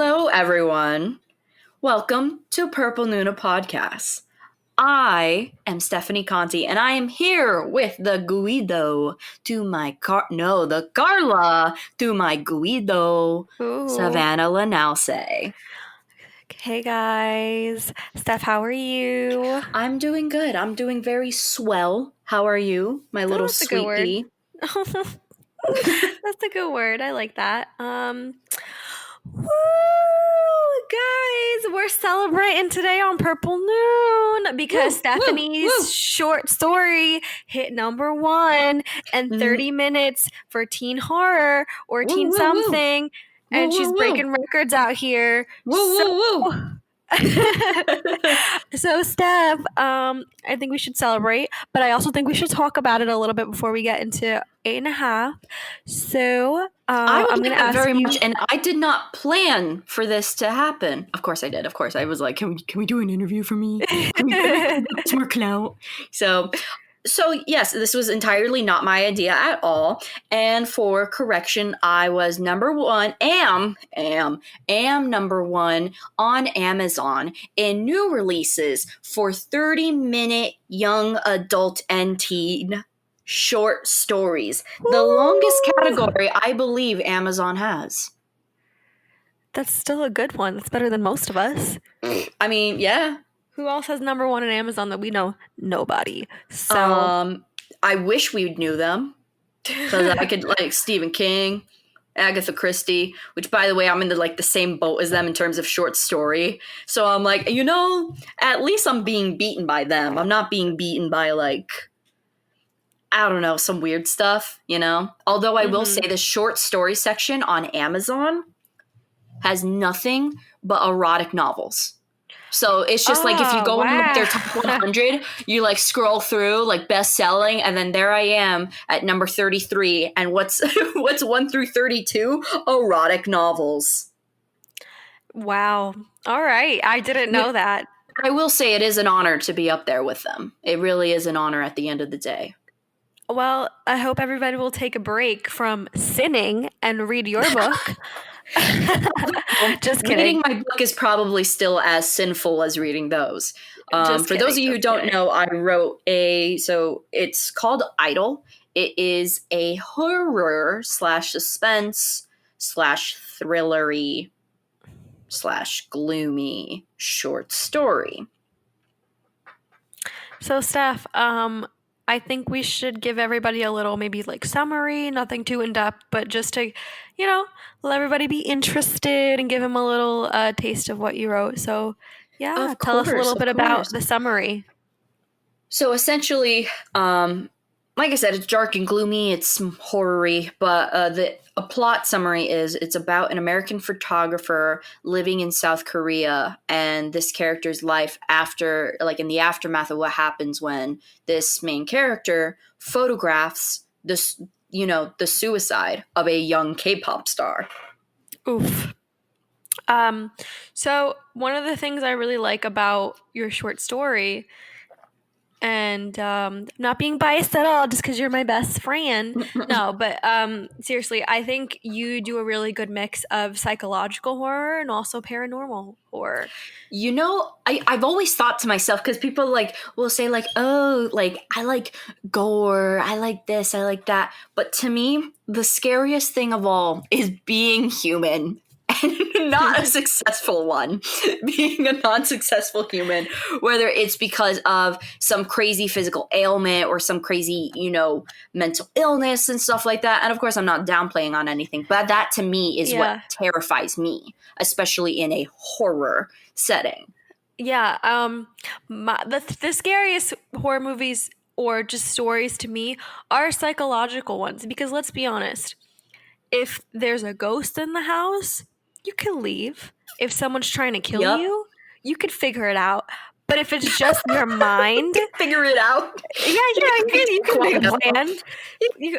Hello, everyone. Welcome to Purple Nuna Podcast. I am Stephanie Conti, and I am here with the Guido to my the Carla to my Guido, Ooh. Savanna Lanausse. Hey guys, Steph, how are you? I'm doing good. I'm doing very swell. How are you, my little That's a good word. sweetie? That's a good word. I like that. Woo, guys, we're celebrating today on Purple Noon because Stephanie's short story hit number 1 and 30 minutes for teen horror or teen something, and she's breaking records out here. So Steph, I think we should celebrate, but I also think we should talk about it a little bit before we get into 8.5. So I would I'm going to ask very you much, and I did not plan for this to happen. Of course I did. Of course I was like, can we do an interview for me? Can we get some more clout? So yes, this was entirely not my idea at all. And for correction, I was number 1, am number 1 on Amazon in new releases for 30-minute young adult and teen short stories. The longest category I believe Amazon has. That's still a good one. That's better than most of us. I mean, yeah. Who else has number 1 on Amazon that we know? Nobody. So I wish we knew them, because I could like Stephen King, Agatha Christie, which by the way, I'm in the same boat as them in terms of short story. So I'm like, at least I'm being beaten by them. I'm not being beaten by I don't know, some weird stuff, Although I will say the short story section on Amazon has nothing but erotic novels. So it's just if you go in their top 100, you scroll through best selling, and then there I am at number 33. And what's 1 through 32? Erotic novels. Wow. All right. I didn't know that. I will say it is an honor to be up there with them. It really is an honor at the end of the day. Well, I hope everybody will take a break from sinning and read your book. Just kidding. Reading my book is probably still as sinful as reading those. For those of you who don't know, I wrote so it's called Idol. It is a horror / suspense / thrillery / gloomy short story. So Steph, I think we should give everybody a little maybe summary, nothing too in-depth, but just to, let everybody be interested and give them a little taste of what you wrote. So yeah, tell us a little bit about the summary. So essentially, like I said, it's dark and gloomy, it's horror-y, but a plot summary is it's about an American photographer living in South Korea and this character's life after, in the aftermath of what happens when this main character photographs this, the suicide of a young K-pop star. Oof. So one of the things I really like about your short story, and not being biased at all just because you're my best friend, no, but seriously, I think you do a really good mix of psychological horror and also paranormal horror. I've always thought to myself, because people will say oh, I like gore, I like this, I like that, but to me the scariest thing of all is being human. And not a successful one, being a non-successful human, whether it's because of some crazy physical ailment or some crazy, mental illness and stuff like that. And of course, I'm not downplaying on anything, but that to me is what terrifies me, especially in a horror setting. Yeah. The scariest horror movies or just stories to me are psychological ones, because let's be honest, if there's a ghost in the house, you can leave. If someone's trying to kill you, you could figure it out. But if it's just your mind, figure it out. Yeah, you can make a plan.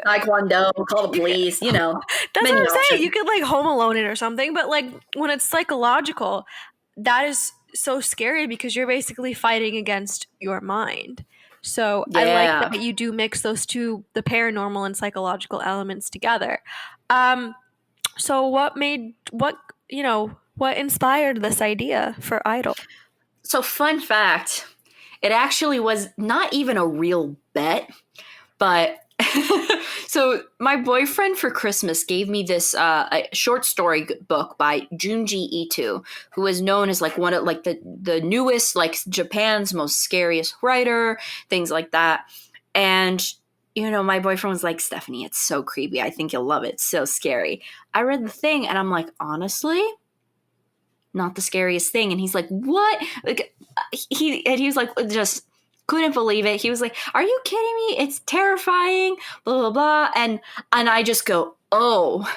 Taekwondo, call the police, That's what I'm saying. You could Home Alone it or something. But when it's psychological, that is so scary because you're basically fighting against your mind. So I like that you do mix those two, the paranormal and psychological elements together. So What inspired this idea for Idol? So fun fact, it actually was not even a real bet, but so my boyfriend for Christmas gave me this a short story book by Junji Ito, who is known as like one of like the newest, like Japan's most scariest writer, things like that. And my boyfriend was like, Stephanie, it's so creepy. I think you'll love it. It's so scary. I read the thing and I'm like, honestly, not the scariest thing. And he's like, what? Like he was like, just couldn't believe it. He was like, are you kidding me? It's terrifying, blah, blah, blah. And I just go, oh,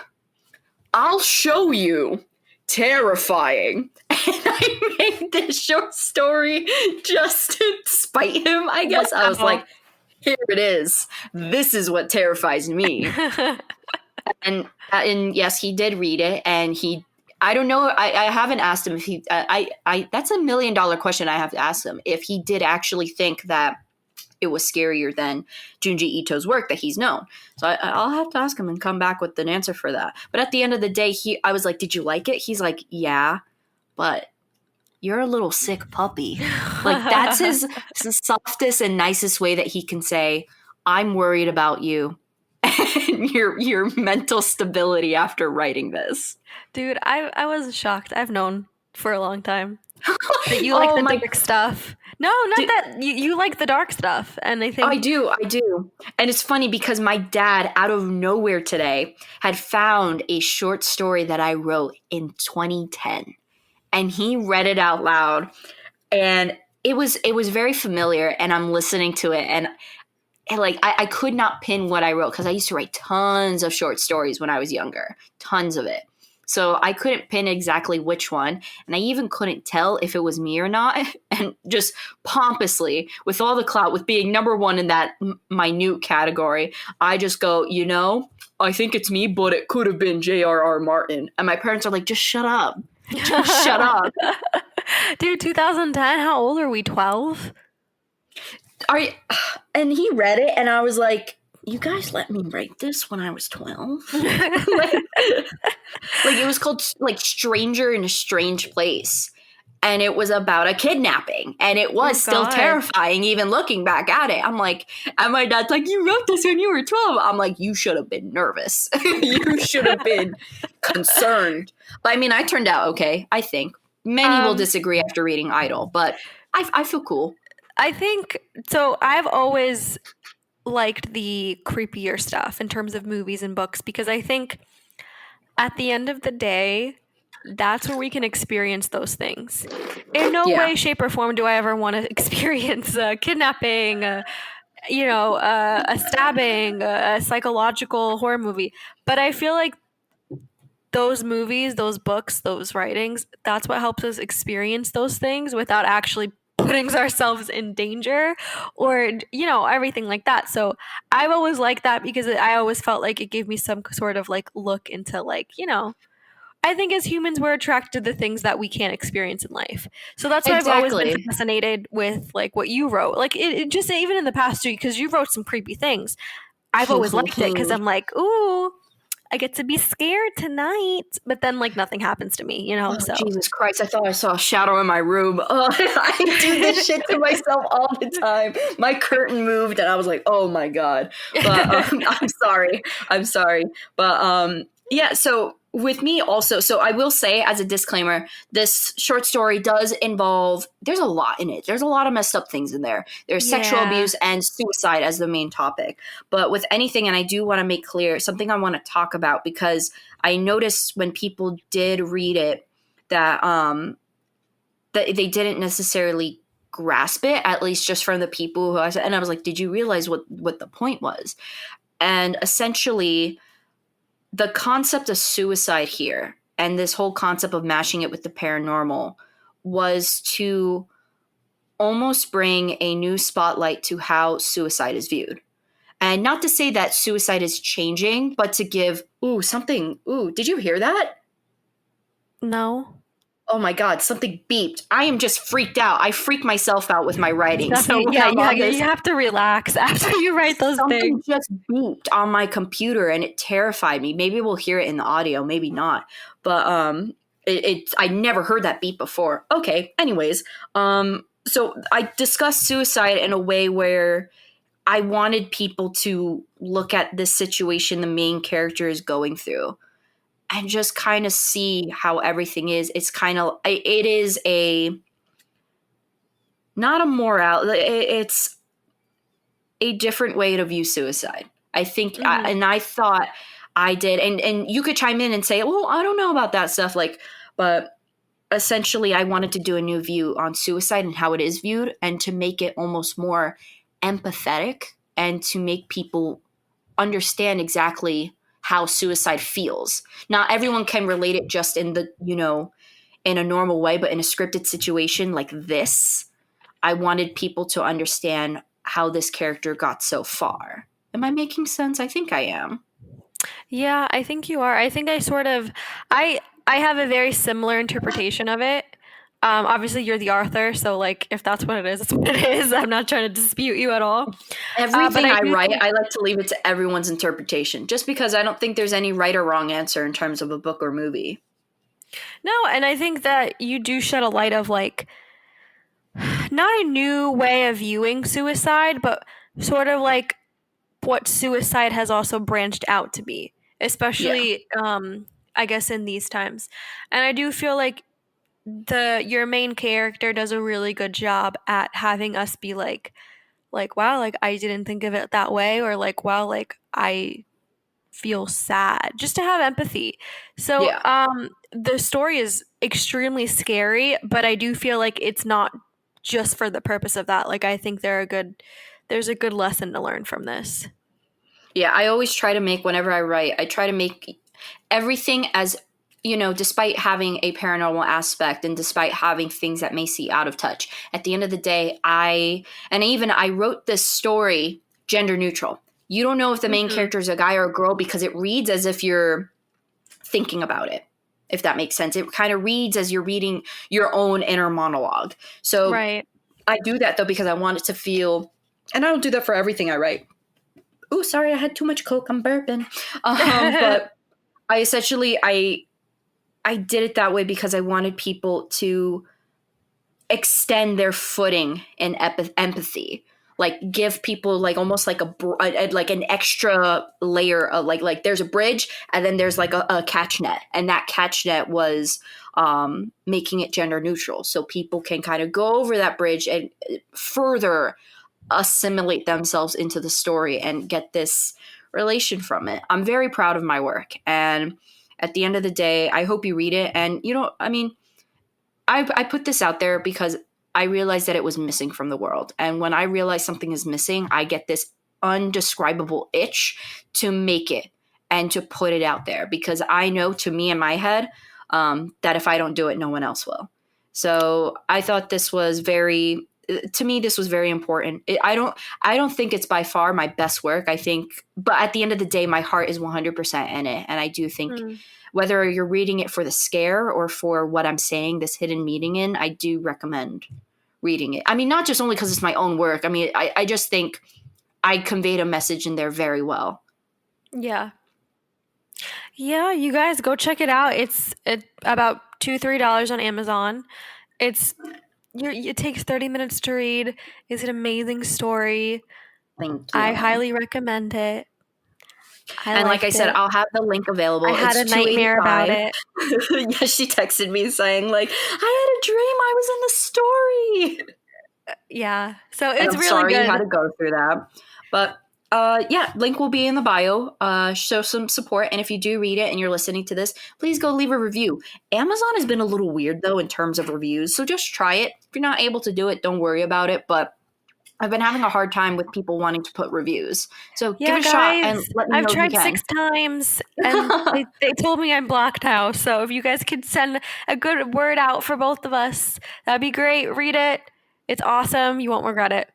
I'll show you. Terrifying. And I made this short story just to spite him, I guess. I was like, here it is. This is what terrifies me. and yes, he did read it, and I don't know. I haven't asked him if he. That's $1 million question I have to ask him if he did actually think that it was scarier than Junji Ito's work that he's known. So I'll have to ask him and come back with an answer for that. But at the end of the day, I was like, "Did you like it?" He's like, "Yeah, but you're a little sick puppy." Like that's his softest and nicest way that he can say, "I'm worried about you." And your mental stability after writing this. Dude, I was shocked. I've known for a long time that you like the dark stuff. No, not that. You like the dark stuff. And I think I do. And it's funny because my dad, out of nowhere today, had found a short story that I wrote in 2010. And he read it out loud. And it was very familiar. And I'm listening to it. And like I could not pin what I wrote because I used to write tons of short stories when I was younger, tons of it. So I couldn't pin exactly which one, and I even couldn't tell if it was me or not. And just pompously, with all the clout, with being number one in that minute category, I just go, I think it's me, but it could have been J.R.R. Martin. And my parents are like, just shut up. Just shut up. Dude, 2010, how old are we, 12? And he read it, and I was like, you guys let me write this when I was 12? like it was called like Stranger in a Strange Place. And it was about a kidnapping. And it was still terrifying even looking back at it. I'm like, and my dad's like, you wrote this when you were 12. I'm like, you should have been nervous. You should have been concerned. But I mean, I turned out okay, I think. Many will disagree after reading Idol, but I feel cool. I think, so I've always liked the creepier stuff in terms of movies and books because I think at the end of the day, that's where we can experience those things. In no way, shape, or form do I ever want to experience a kidnapping, a stabbing, a psychological horror movie. But I feel like those movies, those books, those writings, that's what helps us experience those things without actually putting ourselves in danger or, everything like that. So I've always liked that because I always felt like it gave me some sort of like look into like, I think as humans, we're attracted to the things that we can't experience in life. So that's why I've always been fascinated with like what you wrote. Like it just even in the past year, because you wrote some creepy things. I've always liked it because I'm like, ooh, I get to be scared tonight, but then like nothing happens to me, so. Jesus Christ, I thought I saw a shadow in my room. Oh, I do this shit to myself all the time. My curtain moved and I was like, oh my God. But I'm sorry. But yeah, so with me also, so I will say as a disclaimer, this short story does involve, there's a lot in it. There's a lot of messed up things in there. There's sexual abuse and suicide as the main topic. But with anything, and I do want to make clear, something I want to talk about because I noticed when people did read it that that they didn't necessarily grasp it, at least just from the people who and I was like, did you realize what the point was? And essentially, the concept of suicide here and this whole concept of mashing it with the paranormal was to almost bring a new spotlight to how suicide is viewed. And not to say that suicide is changing, but to give, did you hear that? No. Oh my God, something beeped. I am just freaked out. I freak myself out with my writing. So you have to relax after you write those things. Something just beeped on my computer and it terrified me. Maybe we'll hear it in the audio, maybe not. But I never heard that beat before. Okay, anyways, so I discussed suicide in a way where I wanted people to look at this situation the main character is going through and just kind of see how everything is. It's kind of, it is a, not a moral, it's a different way to view suicide. I think, and I thought I did, and you could chime in and say, well, I don't know about that stuff, like, but essentially I wanted to do a new view on suicide and how it is viewed, and to make it almost more empathetic and to make people understand exactly how suicide feels. Not everyone can relate it just in the, in a normal way, but in a scripted situation like this, I wanted people to understand how this character got so far. Am I making sense? I think I am. Yeah, I think you are. I think I have a very similar interpretation of it. Obviously you're the author, so like if that's what it is, that's what it is. I'm not trying to dispute you at all. Everything But I do write, think, I like to leave it to everyone's interpretation, just because I don't think there's any right or wrong answer in terms of a book or movie. no, and I think that you do shed a light of like not a new way of viewing suicide, but sort of like what suicide has also branched out to be, Yeah. especially I guess in these times. And I do feel like the your main character does a really good job at having us be like wow, like I didn't think of it that way, or like wow, like I feel sad, just to have empathy. So Yeah. the story is extremely scary, but I do feel like it's not just for the purpose of that. Like I think there's a good lesson to learn from this. Yeah. I always try to make, whenever I write, I try to make everything as, despite having a paranormal aspect and despite having things that may seem out of touch, at the end of the day, I wrote this story gender neutral. You don't know if the main Mhm. character is a guy or a girl because it reads as if you're thinking about it, if that makes sense. It kind of reads as you're reading your own inner monologue. So Right. I do that though because I want it to feel, and I don't do that for everything I write. Oh, sorry, I had too much Coke. I'm burping. But I essentially I did it that way because I wanted people to extend their footing in empathy, like give people like almost like like an extra layer of like there's a bridge and then there's like a catch net, and that catch net was making it gender neutral so people can kind of go over that bridge and further assimilate themselves into the story and get this relation from it. I'm very proud of my work, and at the end of the day, I hope you read it. And I mean, I put this out there because I realized that it was missing from the world. And when I realize something is missing, I get this undescribable itch to make it and to put it out there, because I know, to me in my head, that if I don't do it, no one else will. So I thought this was very, to me, this was very important. I don't think it's by far my best work. I think, but at the end of the day, my heart is 100% in it. And I do think, Mm. whether you're reading it for the scare or for what I'm saying, this hidden meaning in, I do recommend reading it. I mean, not just only because it's my own work. I mean, I just think I conveyed a message in there very well. Yeah. Yeah, you guys go check it out. It's about $2-3 on Amazon. It's it takes 30 minutes to read. It's an amazing story. Thank I you. highly recommend it. I And like I liked said, it. I'll have the link I available. had It's a nightmare about 285. it. Yeah, she texted me saying like, I had a dream I was in the story. Yeah. So And it's I'm really sorry you had good. to go through that. But yeah, link will be in the bio. Show some support. And if you do read it and you're listening to this, please go leave a review. Amazon has been a little weird, though, in terms of reviews. So just try it. If you're not able to do it, don't worry about it. But I've been having a hard time with people wanting to put reviews. So give Yeah, it a shot and guys, let me I've know if you tried can. 6 times and they told me I'm blocked now. So if you guys could send a good word out for both of us, that'd be great. Read it. It's awesome. You won't regret it.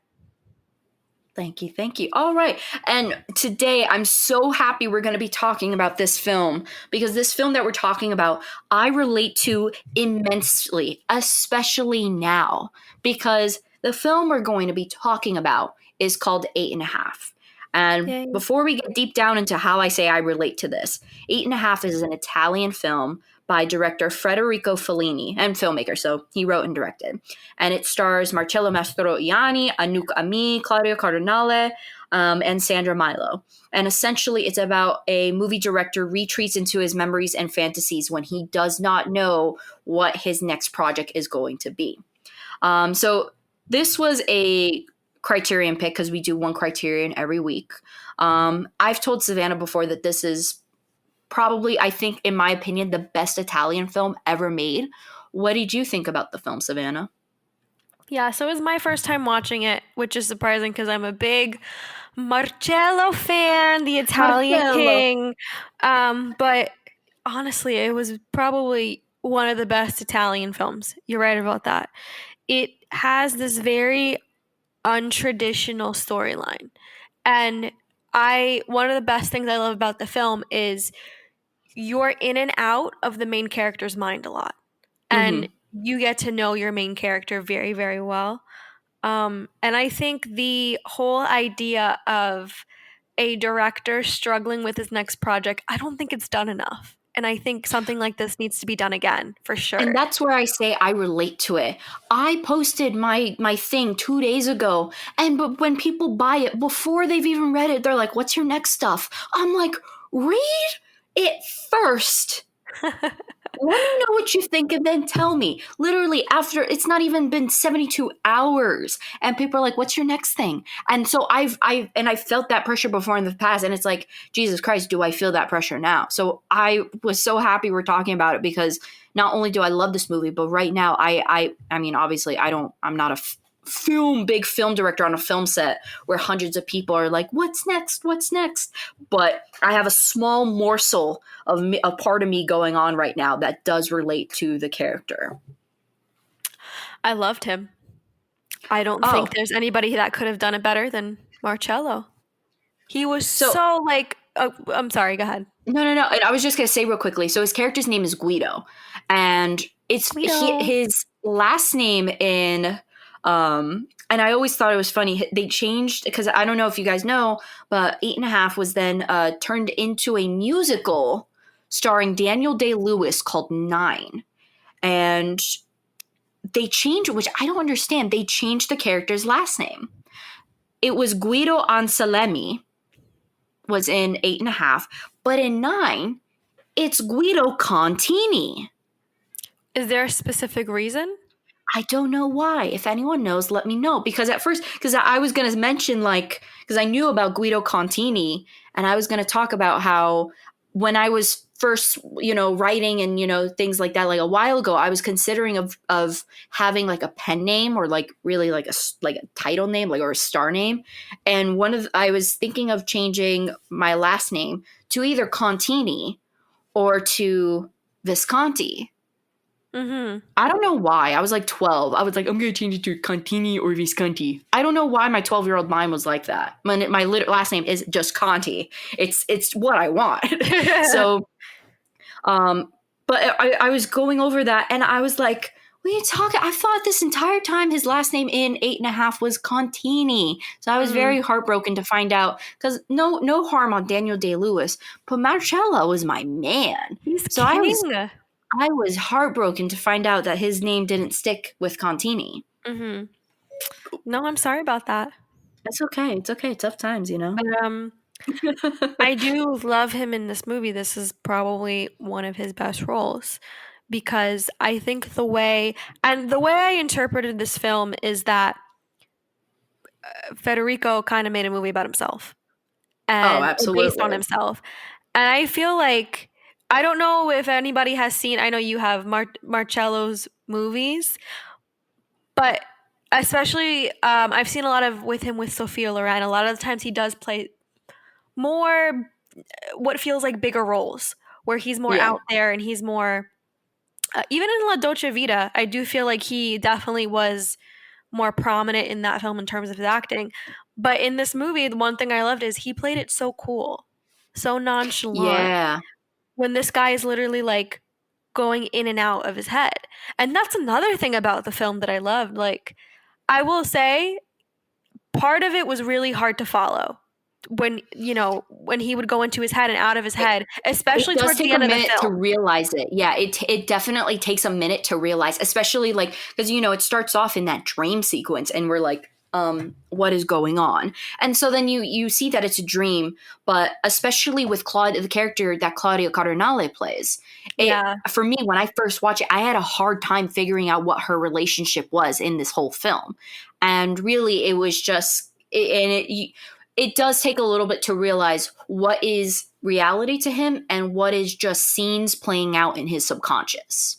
Thank you. Thank you. All right. And today I'm so happy we're going to be talking about this film, because this film that we're talking about, I relate to immensely, especially now, because the film we're going to be talking about is called 8 and a Half. And Yay. before we get deep down into how I say I relate to this, Eight and a Half is an Italian film by director Federico Fellini and filmmaker, so he wrote and directed. And it stars Marcello Mastroianni, Anouk Ami, Claudio Cardinale, and Sandra Milo. And essentially, it's about a movie director retreats into his memories and fantasies when he does not know what his next project is going to be. So this was a Criterion pick because we do one Criterion every week. I've told Savanna before that this is probably, I think, in my opinion, the best Italian film ever made. What did you think about the film, Savanna? Yeah, so it was my first time watching it, which is surprising because I'm a big Marcello fan, the Italian Marcello. king. But honestly, it was probably one of the best Italian films. You're right about that. It has this very untraditional storyline. And one of the best things I love about the film is you're in and out of the main character's mind a lot. And Mm-hmm. you get to know your main character very, very well. And I think the whole idea of a director struggling with his next project, I don't think it's done enough. And I think something like this needs to be done again, for And sure. that's where I say I relate to it. I posted my thing 2 days ago, and but when people buy it before they've even read it, they're like, "What's your next stuff?" I'm like, "Read it first. Let me know what you think and then tell me." Literally, after it's not even been 72 hours, and people are like, "What's your next thing?" And so I felt that pressure before in the past, and it's like, Jesus Christ, do I feel that pressure now? So I was so happy we're talking about it because not only do I love this movie, but right now I mean, obviously I'm not a big film director on a film set where hundreds of people are like, "What's next? What's next?" But I have a small morsel of me, a part of me going on right now that does relate to the character. I loved him. I don't Oh, think there's anybody that could have done it better than Marcello. He was so so like, oh, I'm sorry, go ahead. no. And I was just gonna say real quickly. So his character's name is Guido, and Guido. his last name in. And I always thought it was funny. They changed because I don't know if you guys know, but Eight and a Half was then turned into a musical starring Daniel Day Lewis called Nine, and they changed, which I don't understand. They changed the character's last name. It was Guido Anselmi was in Eight and a Half, but in Nine, it's Guido Contini. Is there a specific reason? I don't know why. If anyone knows, let me know. Because at first, because I was going to mention, like, because I knew about Guido Contini, and I was going to talk about how when I was first, writing and, things like that, like a while ago, I was considering of having like a pen name or like really like a title name, like or a star name. And I was thinking of changing my last name to either Contini or to Visconti. Mm-hmm. I don't know why. I was like 12. I was like, I'm going to change it to Contini or Visconti. I don't know why my 12-year-old mind was like that. My last name is just Conti. It's what I want. So, um, but I was going over that and I was like, what are you talking? I thought this entire time his last name in Eight and a Half was Contini. So I was Mm. very heartbroken to find out because no harm on Daniel Day Lewis, but Marcello was my man. He's So I was king. I was heartbroken to find out that his name didn't stick with Contini. Mm-hmm. No, I'm sorry about that. It's okay. It's okay. Tough times, you know? But I do love him in this movie. This is probably one of his best roles because I think the way I interpreted this film is that Federico kind of made a movie about himself Oh, and or based on absolutely. himself. And I feel like I don't know if anybody has seen, I know you have Marcello's movies, but especially I've seen a lot of with him with Sophia Loren. A lot of the times he does play more what feels like bigger roles where he's more Yeah. out there and he's more even in La Dolce Vita, I do feel like he definitely was more prominent in that film in terms of his acting. But in this movie, the one thing I loved is he played it so cool, so nonchalant Yeah. when this guy is literally like going in and out of his head. And that's another thing about the film that I loved. Like, I will say part of it was really hard to follow. when when he would go into his head and out of his head, It especially does towards take the a end of the minute to film. realize it. Yeah, it definitely takes a minute to realize, especially like because it starts off in that dream sequence, and we're like, what is going on? And so then you see that it's a dream, but especially with the character that Claudia Cardinale plays, it Yeah. for me when I first watched it, I had a hard time figuring out what her relationship was in this whole film, and really it was just it does take a little bit to realize what is reality to him and what is just scenes playing out in his subconscious.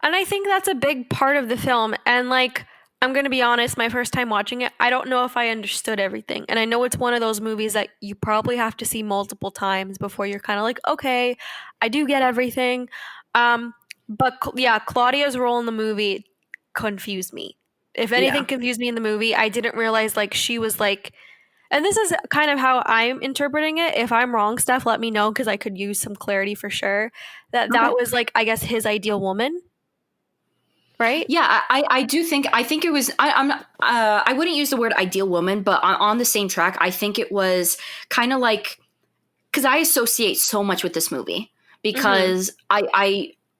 And I think that's a big part of the film. And like, I'm going to be honest, my first time watching it, I don't know if I understood everything. And I know it's one of those movies that you probably have to see multiple times before you're kind of like, okay, I do get everything. But yeah, Claudia's role in the movie confused me. If anything Yeah. confused me in the movie, I didn't realize like she was like, and this is kind of how I'm interpreting it. If I'm wrong, Steph, let me know because I could use some clarity for sure. That Okay. was like, I guess, his ideal woman, right? Yeah, I do think I think it was I'm not I wouldn't use the word ideal woman, but on the same track, I think it was kind of like because I associate so much with this movie Mm-hmm. because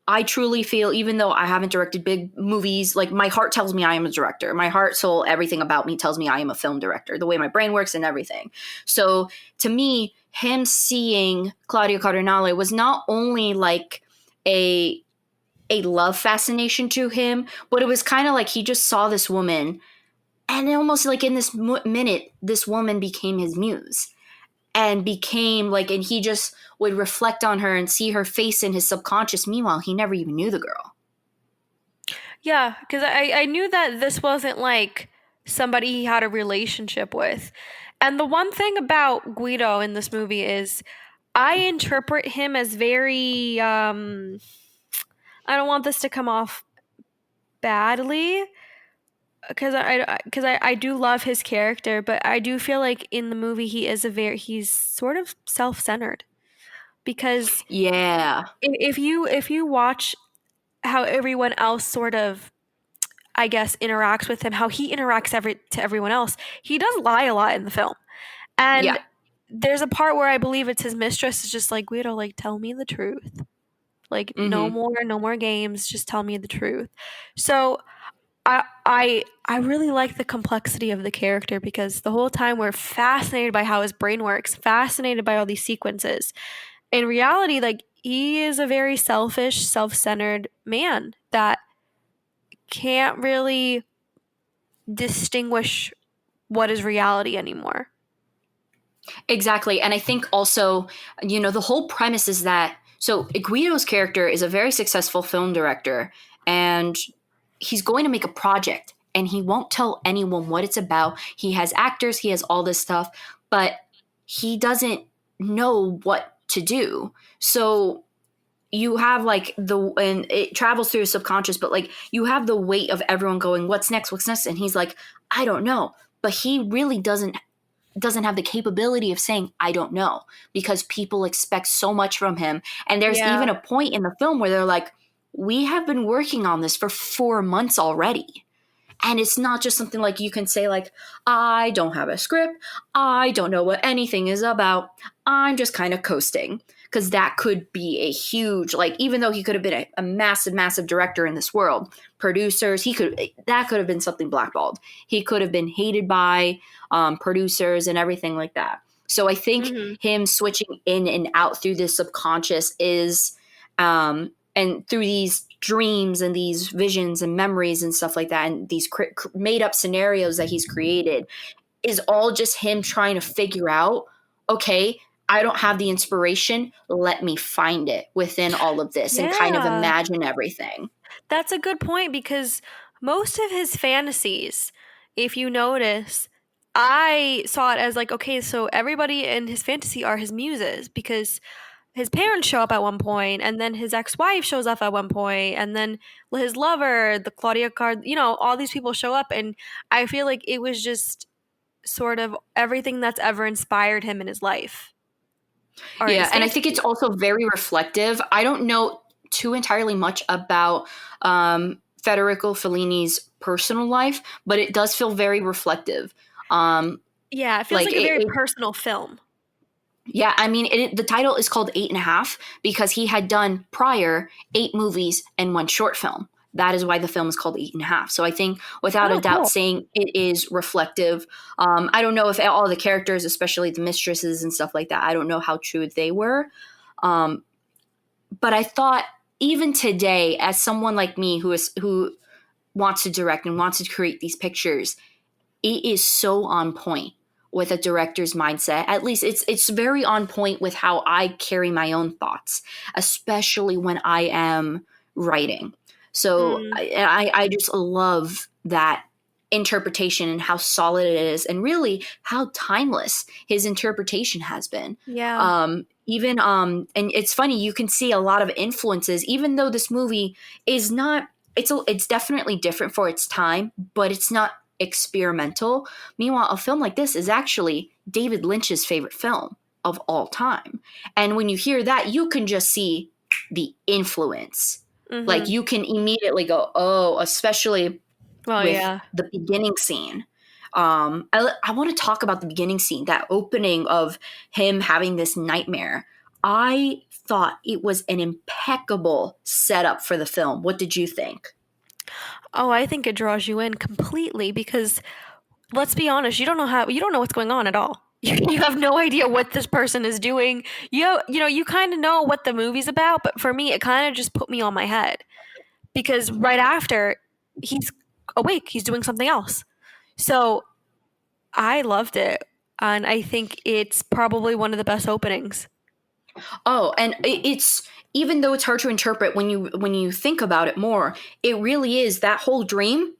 I truly feel even though I haven't directed big movies, like my heart tells me I am a director. My heart, soul, everything about me tells me I am a film director. The way my brain works and everything. So to me, him seeing Claudia Cardinale was not only like a a love fascination to him, but it was kind of like he just saw this woman, and almost like in this minute, this woman became his muse and became like, and he just would reflect on her and see her face in his subconscious. Meanwhile, he never even knew the girl. Yeah, because I knew that this wasn't like somebody he had a relationship with. And the one thing about Guido in this movie is I interpret him as very, I don't want this to come off badly because I do love his character, but I do feel like in the movie he's sort of self-centered because Yeah, if you watch how everyone else sort of I guess interacts with him, how he interacts to everyone else, he does lie a lot in the film. yeah, And there's a part where I believe it's his mistress is just like, Guido, like tell me the truth. Like mm-hmm. no more games, just tell me the truth. So I really like the complexity of the character because the whole time we're fascinated by how his brain works, fascinated by all these sequences. In reality, like he is a very selfish, self-centered man that can't really distinguish what is reality anymore. Exactly. And I think also, the whole premise is that so Guido's character is a very successful film director, and he's going to make a project, and he won't tell anyone what it's about. He has actors, he has all this stuff, but he doesn't know what to do. So you have like and it travels through his subconscious, but like you have the weight of everyone going, what's next? What's next? And he's like, I don't know. But he really doesn't have the capability of saying I don't know because people expect so much from him. And there's even Yeah. a point in the film where they're like, we have been working on this for 4 months already. And it's not just something like you can say like, I don't have a script, I don't know what anything is about, I'm just kind of coasting. Because that could be a huge, like, even though he could have been a massive, massive director in this world, producers, that could have been something blackballed. He could have been hated by producers and everything like that. So I think Mhm. him switching in and out through this subconscious and through these dreams and these visions and memories and stuff like that, and these made up scenarios that he's created, is all just him trying to figure out, okay, I don't have the inspiration. Let me find it within all of this and kind of Yeah. imagine everything. That's a good point because most of his fantasies, if you notice, I saw it as like, okay, so everybody in his fantasy are his muses because his parents show up at one point, and then his ex-wife shows up at one point, and then his lover, the Claudia Card, all these people show up, and I feel like it was just sort of everything that's ever inspired him in his life or in Yeah, his and I think fantasy. it's also very reflective. I don't know too entirely much about Federico Fellini's personal life, but it does feel very reflective. Um, Yeah, it feels Like like a very personal film. yeah, I mean, the title is called 8.5 because he had done prior 8 movies and 1 short film. That is why the film is called 8.5. So I think, without a Oh, doubt, cool. saying it is reflective. I don't know if all the characters, especially the mistresses and stuff like that, I don't know how true they were. Um, but I thought, even today, as someone like me who wants to direct and wants to create these pictures, it is so on point with a director's mindset. At least it's very on point with how I carry my own thoughts, especially when I am writing. So Mm, I just love that interpretation and how solid it is, and really how timeless his interpretation has been. yeah. Even and it's funny, you can see a lot of influences, even though this movie is not. It's definitely different for its time, but it's not experimental. Meanwhile, a film like this is actually David Lynch's favorite film of all time. And when you hear that, you can just see the influence. Like, Mm-hmm. you can immediately go, oh, especially Well, with yeah. the beginning scene. I want to talk about the beginning scene, that opening of him having this nightmare. I thought it was an impeccable setup for the film. What did you think? Oh, I think it draws you in completely because let's be honest, you don't know what's going on at all. You have no idea what this person is doing. You kind of know what the movie's about, but for me, it kind of just put me on my head because right after he's awake, he's doing something else. So I loved it, and I think it's probably one of the best openings. Oh, and it's, even though it's hard to interpret when you think about it more, it really is, that whole dream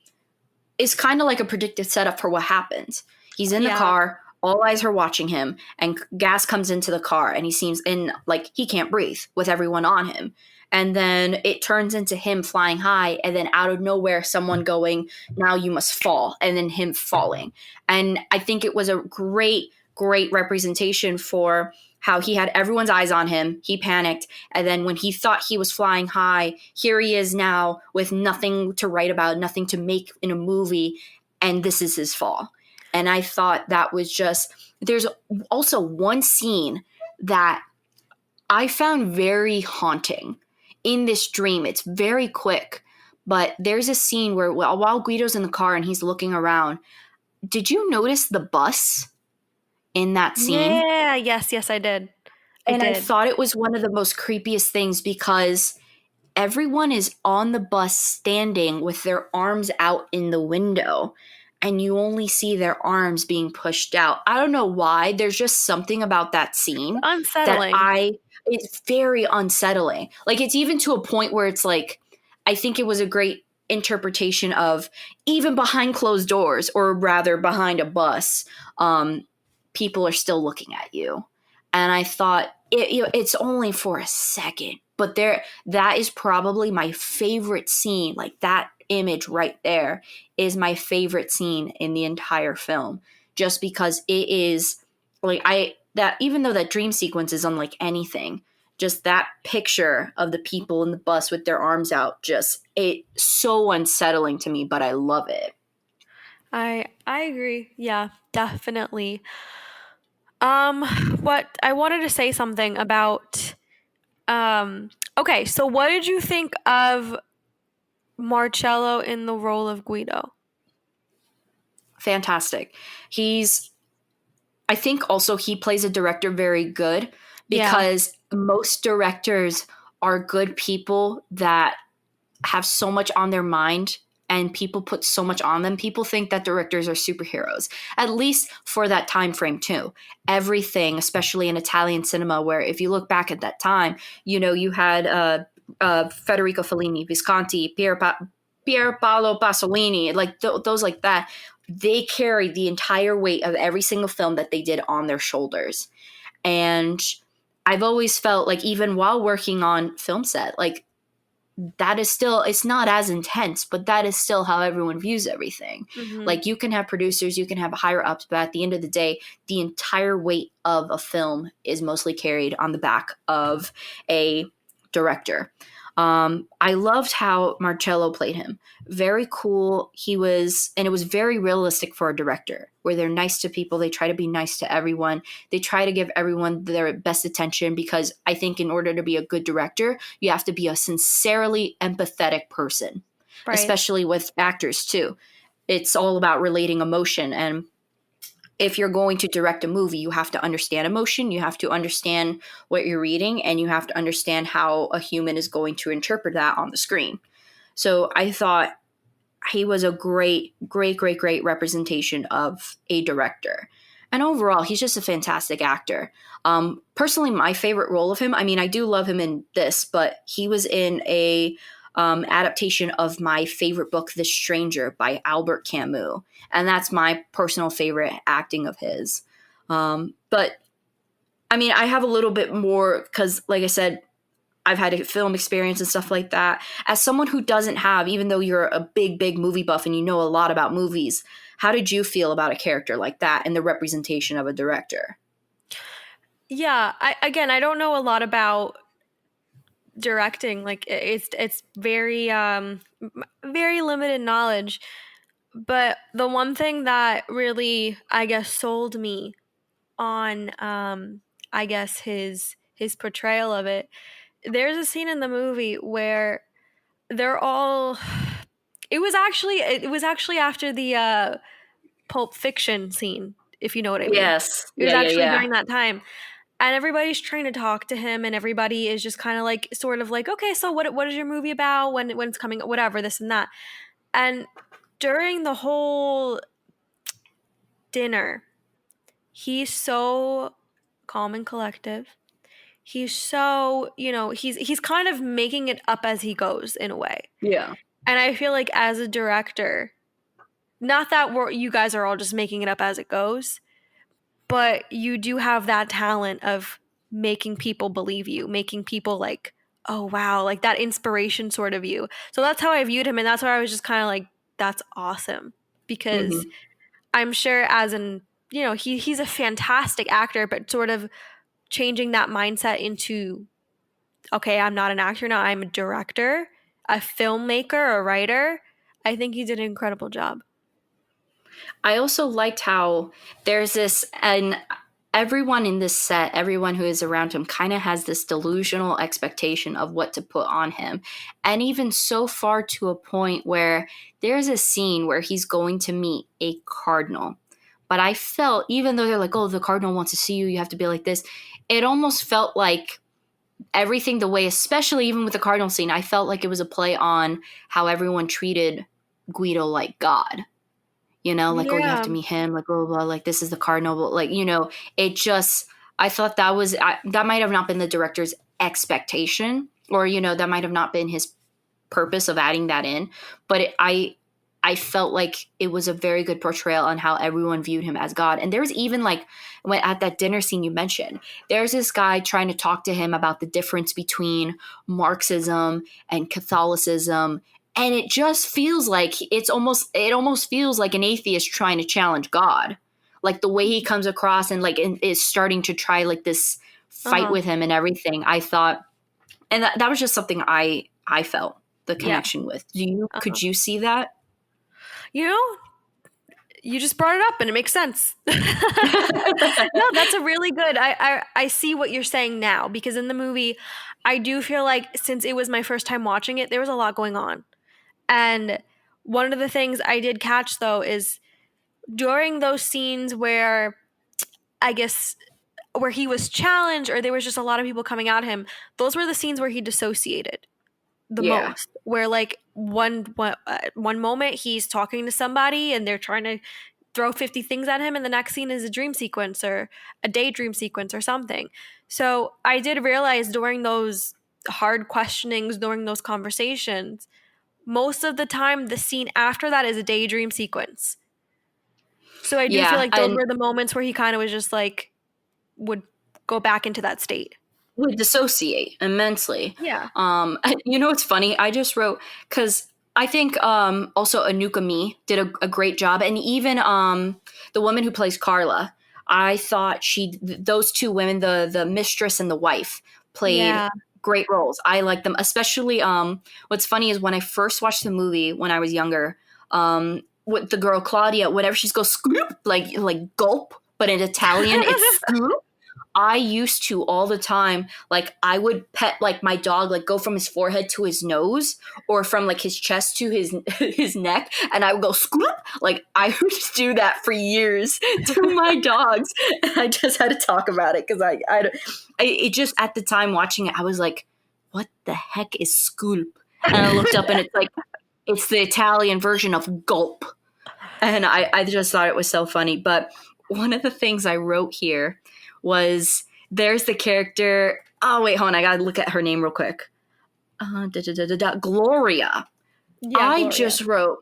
is kind of like a predicted setup for what happens. He's in the Yeah. car, all eyes are watching him, and gas comes into the car, and he seems in like he can't breathe with everyone on him. And then it turns into him flying high, and then out of nowhere, someone going, "Now you must fall," and then him falling. And I think it was a great, great representation for how he had everyone's eyes on him. He panicked. And then when he thought he was flying high, here he is now with nothing to write about, nothing to make in a movie. And this is his fall. And I thought that was just, there's also one scene that I found very haunting in this dream. It's very quick, but there's a scene where while Guido's in the car and he's looking around, did you notice the bus in that scene? Yeah, yes, yes, I did. I And I did. thought it was one of the most creepiest things because everyone is on the bus standing with their arms out in the window, and you only see their arms being pushed out. I don't know why. There's just something about that scene that Unsettling. it's very unsettling. Like, it's even to a point where it's like, I think it was a great interpretation of, even behind closed doors, or rather behind a bus, people are still looking at you. And I thought, it's only for a second, but that is probably my favorite scene. Like, that image right there is my favorite scene in the entire film, just because it is like, that even though that dream sequence is unlike anything, just that picture of the people in the bus with their arms out, just, it's so unsettling to me, but I love it. I agree. Yeah, definitely. Um, what I wanted to say something about okay, so what did you think of Marcello in the role of Guido? Fantastic. He's I think also he plays a director very good, Yeah. because most directors are good people that have so much on their mind, and people put so much on them. People think that directors are superheroes, at least for that time frame too. Everything, especially in Italian cinema, where if you look back at that time, you had Federico Fellini, Visconti, Pier Paolo Pasolini, like those like that. They carried the entire weight of every single film that they did on their shoulders. And I've always felt like, even while working on film set, like, that is still, it's not as intense, but that is still how everyone views everything. Mhm. Like, you can have producers, you can have higher ups, but at the end of the day, the entire weight of a film is mostly carried on the back of a director. I loved how Marcello played him. Very cool. And it was very realistic for a director, where they're nice to people. They try to be nice to everyone. They try to give everyone their best attention, because I think in order to be a good director, you have to be a sincerely empathetic person, Right. especially with actors too. It's all about relating emotion. And if you're going to direct a movie, you have to understand emotion, you have to understand what you're reading, and you have to understand how a human is going to interpret that on the screen. So I thought he was a great representation of a director. And overall, he's just a fantastic actor. Personally, my favorite role of him, I mean, I do love him in this, but he was in a adaptation of my favorite book, The Stranger by Albert Camus. And that's my personal favorite acting of his. But I mean, I have a little bit more because, like I said, I've had a film experience and stuff like that. As someone who doesn't have, even though you're a big movie buff and you know a lot about movies, how did you feel about a character like that and the representation of a director? Yeah, I don't know a lot about directing. Like it's very very limited knowledge. But the one thing that really, I guess, sold me on I guess his portrayal of it, there's a scene in the movie where they're all it was actually after the Pulp Fiction scene, if you know what I mean. Yes. It was Yeah, yeah, actually yeah. during that time. And everybody's trying to talk to him, and everybody is just kind of like, sort of like, okay, so what is your movie about? When it's coming, whatever, this and that. And during the whole dinner, he's so calm and collective. He's so, he's kind of making it up as he goes in a way. Yeah. And I feel like as a director, not that you guys are all just making it up as it goes, but you do have that talent of making people believe you, making people like, oh wow, like that inspiration sort of you. So that's how I viewed him, and that's why I was just kind of like, that's awesome. Because Mm-hmm. I'm sure he's a fantastic actor, but sort of changing that mindset into, okay, I'm not an actor now, I'm a director, a filmmaker, a writer. I think he did an incredible job. I also liked how there's this, and everyone in this set, everyone who is around him kind of has this delusional expectation of what to put on him. And even so far to a point where there's a scene where he's going to meet a cardinal. But I felt, even though they're like, oh, the cardinal wants to see you, you have to be like this, it almost felt like everything the way, especially even with the cardinal scene, I felt like it was a play on how everyone treated Guido like God. Like, oh, you have Yeah. to meet him, like, blah, blah, blah, like, this is the cardinal, like, it just, I thought that might have not been the director's expectation, or, that might have not been his purpose of adding that in, but I felt like it was a very good portrayal on how everyone viewed him as God. And there's even like, when at that dinner scene you mentioned, there's this guy trying to talk to him about the difference between Marxism and Catholicism. And it just feels like it almost feels like an atheist trying to challenge God. Like the way he comes across and like is starting to try like this fight Uh-huh. with him and everything. I thought, and that was just something I felt the Yeah. connection with. Uh-huh. Could you see that? You know, you just brought it up and it makes sense. No, that's a really good. I see what you're saying now, because in the movie, I do feel like, since it was my first time watching it, there was a lot going on. And one of the things I did catch, though, is during those scenes where, I guess, where he was challenged, or there was just a lot of people coming at him, those were the scenes where he dissociated the Yeah. most. Where like one moment he's talking to somebody and they're trying to throw 50 things at him, and the next scene is a dream sequence or a daydream sequence or something. So I did realize during those hard questionings, during those conversations, most of the time the scene after that is a daydream sequence. So I do feel Yeah. like those And were the moments where he kind of was just like, would go back into that state. would dissociate immensely. Yeah. What's funny? I just wrote, because I think also Anuka Me did a great job, and even the woman who plays Carla, I thought those two women, the mistress and the wife, played Yeah. great roles. I like them, especially what's funny is when I first watched the movie when I was younger, with the girl Claudia, whenever she goes scoop, like gulp, but in Italian it's scoop. I used to all the time, like I would pet like my dog, like go from his forehead to his nose or from like his chest to his neck, and I would go scoop. Like I would do that for years to my dogs, and I just had to talk about it because it just at the time watching it, I was like, what the heck is scoop? And I looked up and it's like it's the Italian version of gulp, and I just thought it was so funny. But one of the things I wrote here was there's the character. Oh, wait, hold on. I got to look at her name real quick. Gloria. I just wrote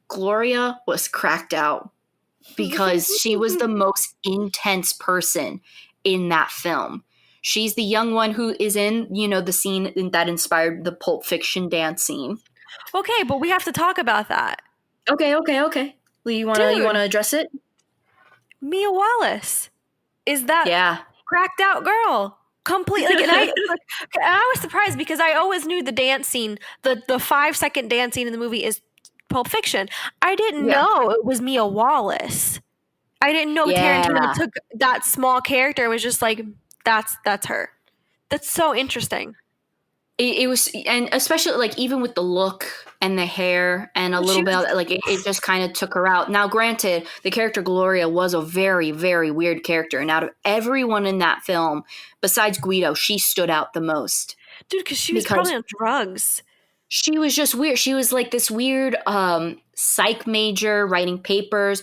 Gloria was cracked out because she was the most intense person in that film. She's the young one who is in, the scene that inspired the Pulp Fiction dance scene. Okay, but we have to talk about that. Okay. You wanna address it? Mia Wallace is that cracked out girl completely. And I was surprised because I always knew the dance scene, the 5-second dance scene in the movie is Pulp Fiction. I didn't know it was Mia Wallace. I didn't know Tarantino took that small character and was just like, that's her. That's so interesting. It was, and especially like even with the look and the hair and a little bit like it just kind of took her out. Now, granted, the character Gloria was a very, very weird character, and out of everyone in that film, besides Guido, she stood out the most. Dude, because she was probably on drugs. She was just weird. She was like this weird psych major writing papers,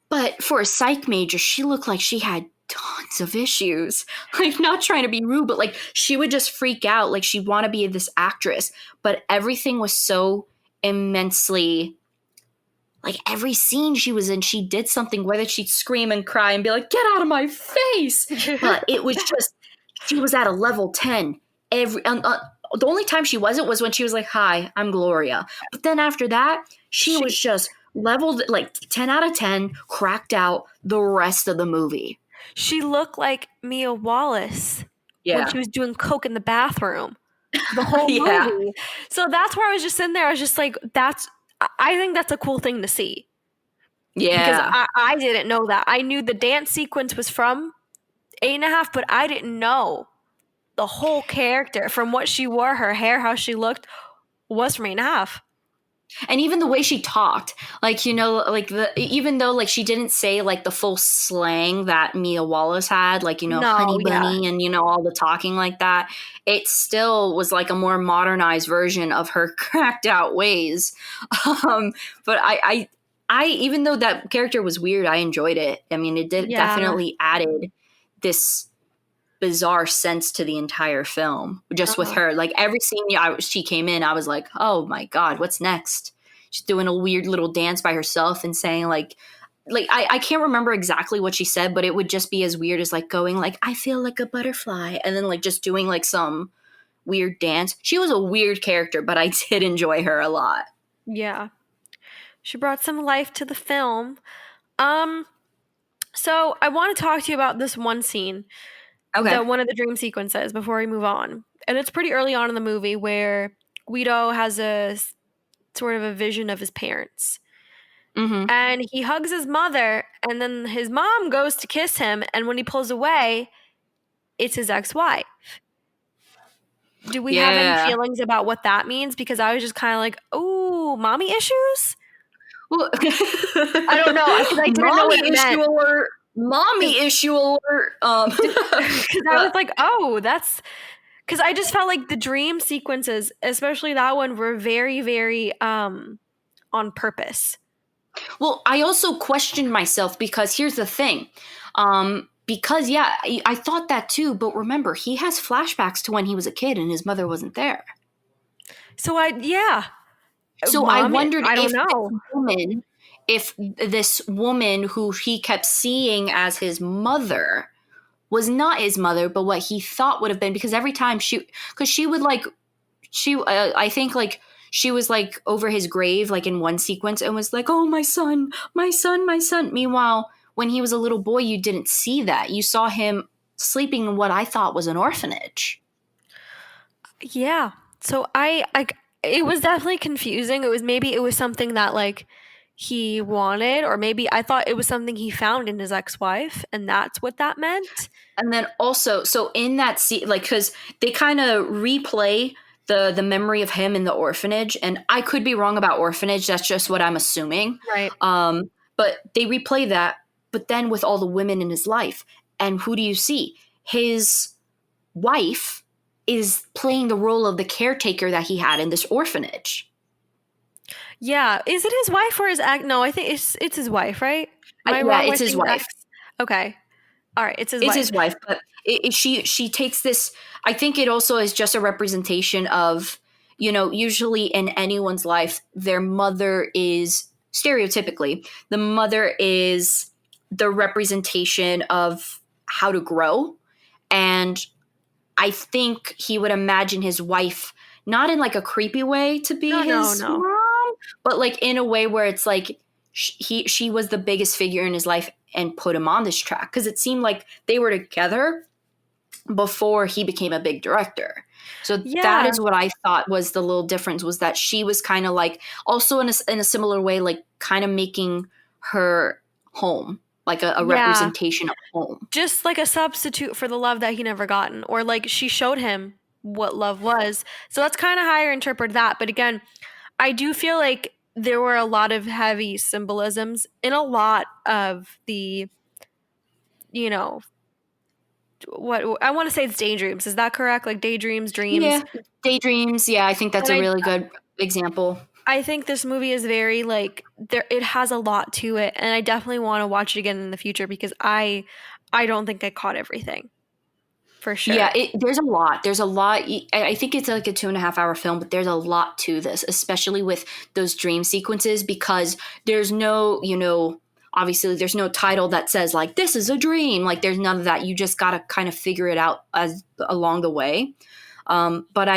but for a psych major, she looked like she had tons of issues. Like, not trying to be rude, but like she would just freak out. Like she'd want to be this actress, but everything was so immensely, like every scene she was in, she did something, whether she'd scream and cry and be like, get out of my face. But it was just, she was at a level 10. The only time she wasn't was when she was like, hi, I'm Gloria. But then after that, she was just leveled like 10 out of 10, cracked out the rest of the movie. She looked like Mia Wallace when she was doing coke in the bathroom. The whole movie. So that's where I was just in there. I was just like, I think that's a cool thing to see. Yeah. Because I didn't know that. I knew the dance sequence was from 8.5, but I didn't know the whole character from what she wore, her hair, how she looked was from 8.5. And even the way she talked, like, like even though like she didn't say like the full slang that Mia Wallace had, like, honey bunny and, all the talking like that, it still was like a more modernized version of her cracked out ways. But I even though that character was weird, I enjoyed it. I mean, it definitely added this bizarre sense to the entire film just with her. Like every scene she came in, I was like, oh my god, what's next? She's doing a weird little dance by herself and saying like I can't remember exactly what she said, but it would just be as weird as like going like, I feel like a butterfly, and then like just doing like some weird dance. She was a weird character, but I did enjoy her a lot. Yeah, she brought some life to the film. So I want to talk to you about this one scene. Okay. One of the dream sequences before we move on. And it's pretty early on in the movie where Guido has a sort of a vision of his parents. Mm-hmm. And he hugs his mother, and then his mom goes to kiss him, and when he pulls away, it's his ex-wife. Do we have any feelings about what that means? Because I was just kind of like, oh, mommy issues? Well, I don't know. I didn't know what it meant. Alert. Mommy issue alert. Because I was like, oh, that's because I just felt like the dream sequences, especially that one, were very, very on purpose. Well, I also questioned myself because here's the thing. Because I thought that too, but remember, he has flashbacks to when he was a kid and his mother wasn't there. So I wondered if this woman who he kept seeing as his mother was not his mother, but what he thought would have been, because every time I think like she was like over his grave, like in one sequence, and was like, oh, my son, my son, my son. Meanwhile, when he was a little boy, you didn't see that. You saw him sleeping in what I thought was an orphanage. Yeah. So I like it was definitely confusing. It was something that like he wanted, or maybe I thought it was something he found in his ex-wife, and that's what that meant. And then also, so in that scene, like, because they kind of replay the memory of him in the orphanage, and I could be wrong about orphanage. That's just what I'm assuming. Right. But they replay that, but then with all the women in his life, and who do you see? His wife is playing the role of the caretaker that he had in this orphanage. Yeah. Is it his wife or his ex? No, I think it's his wife, right? Am I Yeah, wrong it's with his saying wife. ex? Okay. All right, it's his It's wife. his wife, but she takes this. I think it also is just a representation of, usually in anyone's life, their mother is stereotypically the mother is the representation of how to grow, and I think he would imagine his wife not in like a creepy way to be No, no, his no. mom, but like in a way where it's like she was the biggest figure in his life and put him on this track because it seemed like they were together before he became a big director. So that Yeah. is what I thought was the little difference, was that she was kind of like also in a similar way, like kind of making her home, like a Yeah. representation of home. Just like a substitute for the love that he never gotten, or like she showed him what love was. So that's kind of how I interpret that. But again, I do feel like there were a lot of heavy symbolisms in a lot of the, you know, what I want to say it's daydreams. Is that correct? Like daydreams, dreams. Yeah, daydreams. Yeah, I think that's And a really good example. I think this movie is very like there it has a lot to it, and I definitely want to watch it again in the future because I don't think I caught everything for sure. Yeah, there's a lot. There's a lot. I think it's like a 2.5 hour film, but there's a lot to this, especially with those dream sequences, because there's no, obviously there's no title that says like this is a dream. Like there's none of that. You just gotta kind of figure it out as along the way. But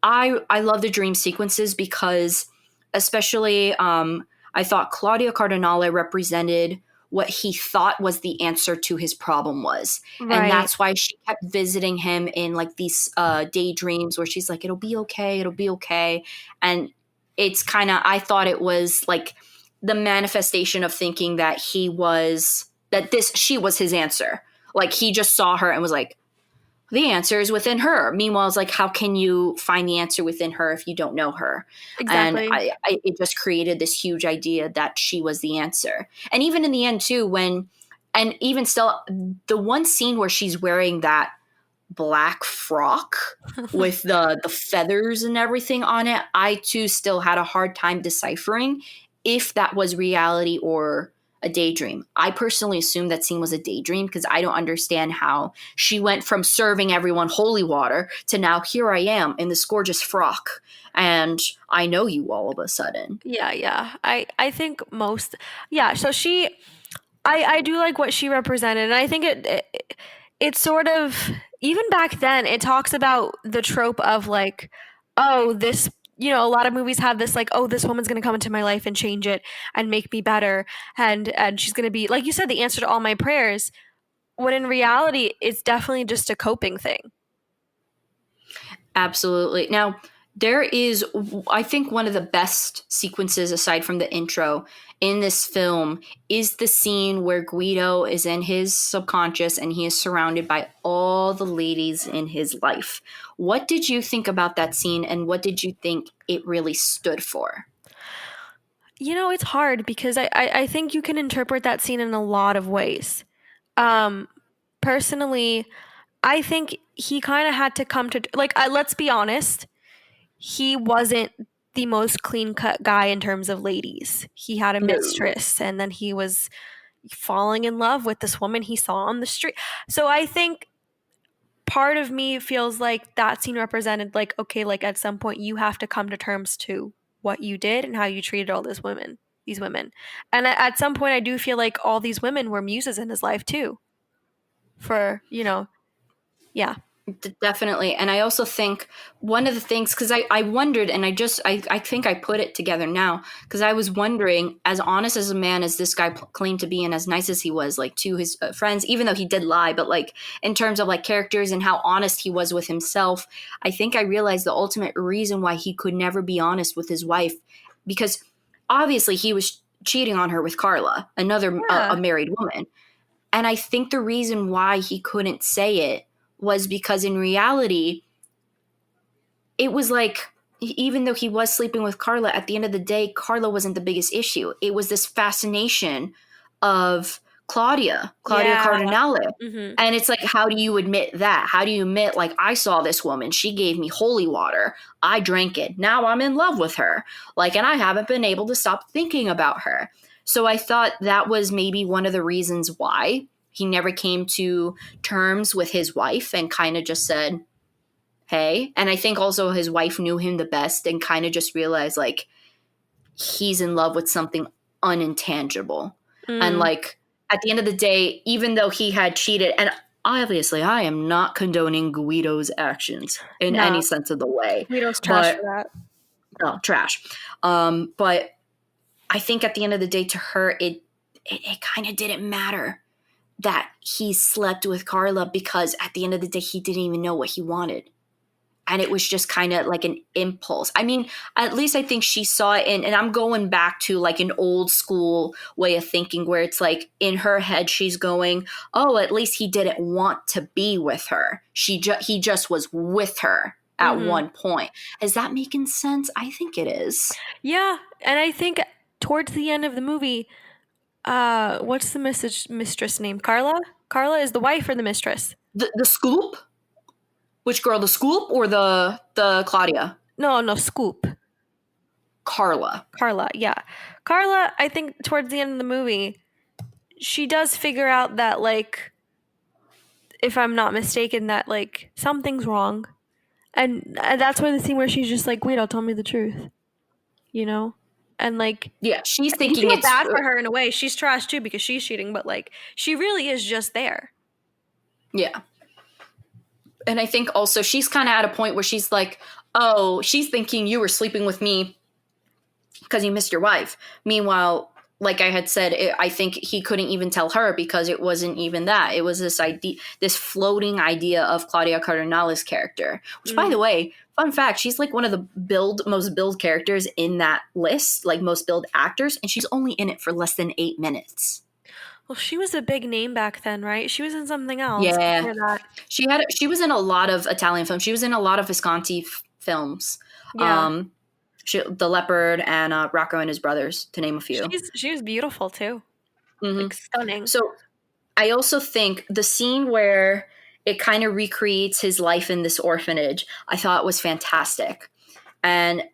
I love the dream sequences because, especially, I thought Claudia Cardinale represented what he thought was the answer to his problem was, and Right. that's why she kept visiting him in like these daydreams where she's like, "It'll be okay, it'll be okay," and it's kind of, I thought it was like the manifestation of thinking that she was his answer. Like he just saw her and was like, the answer is within her. Meanwhile, it's like, how can you find the answer within her if you don't know her? And Exactly. it just created this huge idea that she was the answer. And even in the end, too, and even still, the one scene where she's wearing that black frock with the feathers and everything on it, I too still had a hard time deciphering if that was reality or a daydream. I personally assume that scene was a daydream because I don't understand how she went from serving everyone holy water to now here I am in this gorgeous frock and I know you all of a sudden. Yeah, yeah. I think most yeah, so I do like what she represented, and I think it sort of even back then it talks about the trope of like, oh, this a lot of movies have this like, oh, this woman's gonna come into my life and change it and make me better, and she's gonna be like you said, the answer to all my prayers. When in reality, it's definitely just a coping thing. Absolutely. Now, there is, I think, one of the best sequences aside from the intro in this film is the scene where Guido is in his subconscious and he is surrounded by all the ladies in his life. What did you think about that scene and what did you think it really stood for? It's hard because I think you can interpret that scene in a lot of ways. Um, Personally, I think he kind of had to come to like let's be honest, he wasn't the most clean-cut guy in terms of ladies. He had a No. mistress and then he was falling in love with this woman he saw on the street. So I think part of me feels like that scene represented like okay, like at some point you have to come to terms to what you did and how you treated all these women. And at some point I do feel like all these women were muses in his life too. For, yeah. Definitely. And I also think one of the things, because I wondered, and I think I put it together now, because I was wondering, as honest as a man as this guy claimed to be, and as nice as he was, like, to his friends, even though he did lie, but like in terms of like characters and how honest he was with himself, I think I realized the ultimate reason why he could never be honest with his wife, because obviously he was cheating on her with Carla, another a Yeah. married woman. And I think the reason why he couldn't say it was because in reality, it was like, even though he was sleeping with Carla, at the end of the day, Carla wasn't the biggest issue. It was this fascination of Claudia Yeah. Cardinale. Mm-hmm. And it's like, how do you admit that? How do you admit, like, I saw this woman, she gave me holy water, I drank it, now I'm in love with her, like, and I haven't been able to stop thinking about her. So I thought that was maybe one of the reasons why he never came to terms with his wife and kind of just said, hey. And I think also his wife knew him the best and kind of just realized, like, he's in love with something unintangible. And Mm. like, at the end of the day, even though he had cheated, and obviously I am not condoning Guido's actions in No, any sense of the way, Guido's trash for but that. oh, trash. But I think at the end of the day, to her, it kind of didn't matter that he slept with Carla, because at the end of the day, he didn't even know what he wanted. And it was just kind of like an impulse. I mean, at least I think she saw it and I'm going back to like an old school way of thinking where it's like in her head she's going, oh, at least he didn't want to be with her. He just was with her at Mm-hmm. one point. Is that making sense? I think it is. Yeah, and I think towards the end of the movie, what's the mistress name? Carla? Carla is the wife or the mistress? The Scoop? Which girl, the Scoop or the Claudia? No, no, Scoop. Carla. Carla, yeah. Carla, I think towards the end of the movie, she does figure out that, like, if I'm not mistaken, that, like, something's wrong. And that's where the scene where she's just like, wait, I'll tell me the truth, you know? And, like, Yeah, she's you thinking feel it's bad for her in a way. She's trash too because she's cheating, but, like, she really is just there. yeah. And I think also she's kind of at a point where she's like, oh, she's thinking you were sleeping with me because you missed your wife. Meanwhile, like I had said, I think he couldn't even tell her because it wasn't even that. It was this idea, this floating idea of Claudia Cardinale's character, which, by the Mm. way, fun fact, she's like one of the most billed characters in that list, like most billed actors, and she's only in it for less than 8 minutes. Well, she was a big name back then, right? She was in something else Yeah, before that. she was in a lot of Italian films. She was in a lot of Visconti films. Yeah. Um, The Leopard and Rocco and His Brothers, to name a few. She was beautiful too. Hmm. Like stunning. So I also think the scene where it kind of recreates his life in this orphanage, I thought was fantastic. And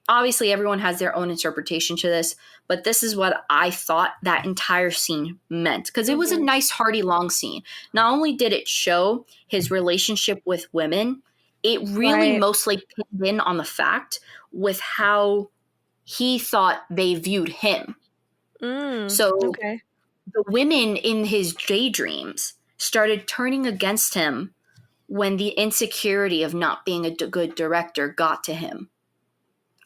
obviously, everyone has their own interpretation to this, but this is what I thought that entire scene meant, because it was a Mhm. nice, hearty, long scene. Not only did it show his relationship with women, it really Right. mostly pinned in on the fact with how he thought they viewed him. Mm. So Okay. the women in his daydreams started turning against him when the insecurity of not being a good director got to him.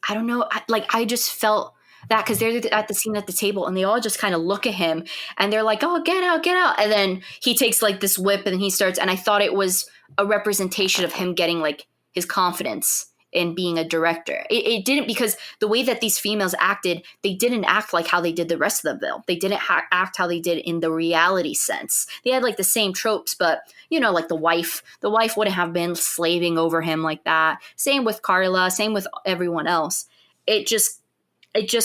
I don't know. I just felt that because they're at the scene at the table and they all just kind of look at him and they're like, oh, get out, get out. And then he takes like this whip and he starts. And I thought it was a representation of him getting like his confidence in being a director. It didn't, because the way that these females acted, they didn't act like how they did the rest of the film. They didn't act how they did in the reality sense. They had like the same tropes, but like the wife wouldn't have been slaving over him like that. Same with Carla, same with everyone else. It just